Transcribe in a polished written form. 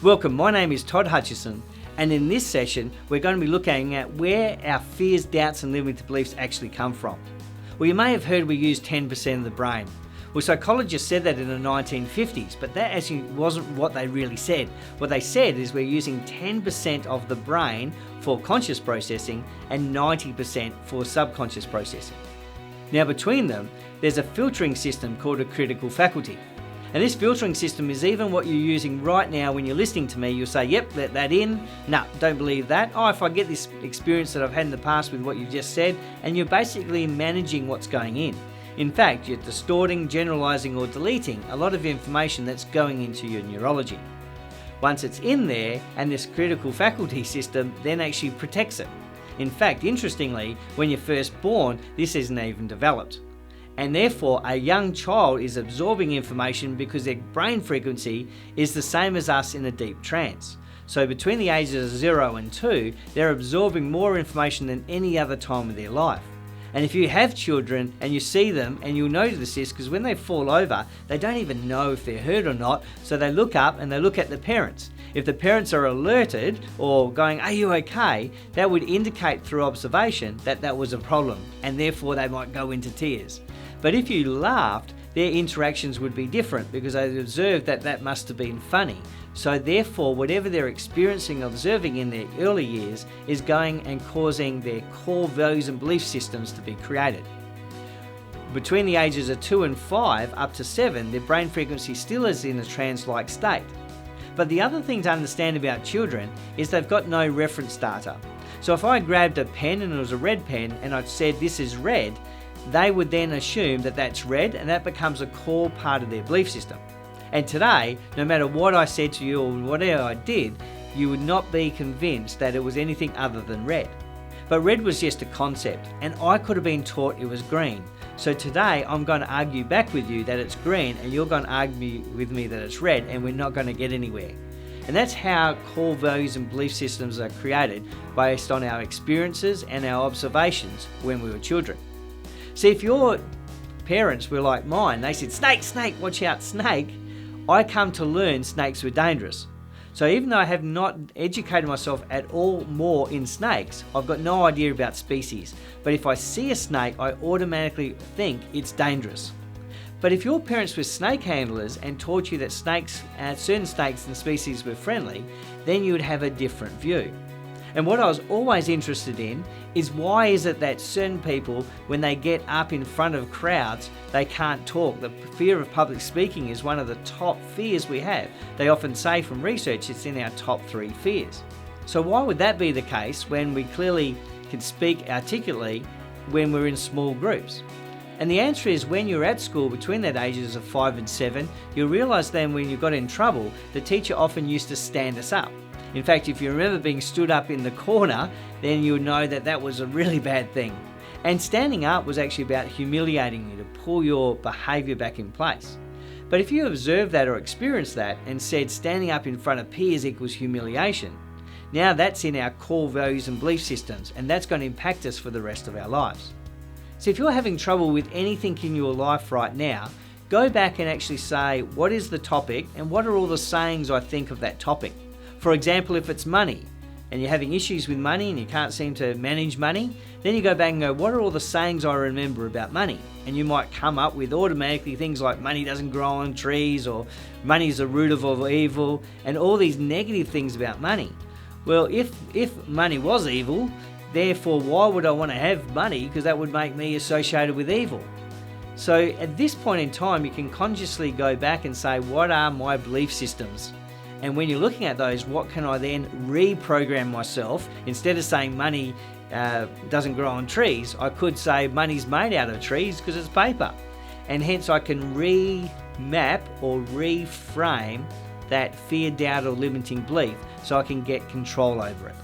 Welcome, my name is Todd Hutchison, and in this session we're going to be looking at where our fears, doubts and limiting beliefs actually come from. Well, you may have heard we use 10% of the brain. Well, psychologists said that in the 1950s, but that actually wasn't what they really said. What they said is we're using 10% of the brain for conscious processing and 90% for subconscious processing. Now between them, there's a filtering system called a critical faculty. And this filtering system is even what you're using right now when you're listening to me. You'll say, yep, let that in. No, don't believe that. Oh, if I get this experience that I've had in the past with what you've just said, and you're basically managing what's going in. In fact, you're distorting, generalizing or deleting a lot of information that's going into your neurology. Once it's in there, and this critical faculty system then actually protects it. In fact, interestingly, when you're first born, this isn't even developed. And therefore, a young child is absorbing information because their brain frequency is the same as us in a deep trance. So between the ages of 0 and 2, they're absorbing more information than any other time of their life. And if you have children and you see them, and you'll notice this because when they fall over, they don't even know if they're hurt or not, so they look up and they look at the parents. If the parents are alerted or going, are you okay? That would indicate through observation that that was a problem, and therefore they might go into tears. But if you laughed, their interactions would be different because they observed that that must have been funny. So therefore, whatever they're experiencing, observing in their early years is going and causing their core values and belief systems to be created. Between the ages of 2 and 5 up to 7, their brain frequency still is in a trance-like state. But the other thing to understand about children is they've got no reference data. So if I grabbed a pen and it was a red pen and I said this is red, they would then assume that that's red, and that becomes a core part of their belief system. And today, no matter what I said to you or whatever I did, you would not be convinced that it was anything other than red. But red was just a concept, and I could have been taught it was green. So today I'm going to argue back with you that it's green, and you're going to argue with me that it's red, and we're not going to get anywhere. And that's how core values and belief systems are created, based on our experiences and our observations when we were children. See, if your parents were like mine, they said, snake, snake, watch out, snake, I come to learn snakes were dangerous. So even though I have not educated myself at all more in snakes, I've got no idea about species. But if I see a snake, I automatically think it's dangerous. But if your parents were snake handlers and taught you that snakes, certain snakes and species were friendly, then you would have a different view. And what I was always interested in is why is it that certain people, when they get up in front of crowds, they can't talk. The fear of public speaking is one of the top fears we have. They often say from research it's in our top 3 fears. So why would that be the case when we clearly can speak articulately when we're in small groups? And the answer is when you're at school between that ages of 5 and 7, you'll realise then when you got in trouble, the teacher often used to stand us up. In fact, if you remember being stood up in the corner, then you would know that that was a really bad thing. And standing up was actually about humiliating you to pull your behaviour back in place. But if you observed that or experienced that and said standing up in front of peers equals humiliation, now that's in our core values and belief systems, and that's going to impact us for the rest of our lives. So if you're having trouble with anything in your life right now, go back and actually say, what is the topic and what are all the sayings I think of that topic? For example, if it's money and you're having issues with money and you can't seem to manage money, then you go back and go, what are all the sayings I remember about money? And you might come up with automatically things like money doesn't grow on trees, or money is the root of all evil, and all these negative things about money. Well, if money was evil, therefore why would I want to have money? Because that would make me associated with evil. So at this point in time, you can consciously go back and say, what are my belief systems? And when you're looking at those, what can I then reprogram myself? Instead of saying money doesn't grow on trees, I could say money's made out of trees because it's paper. And hence I can remap or reframe that fear, doubt or limiting belief so I can get control over it.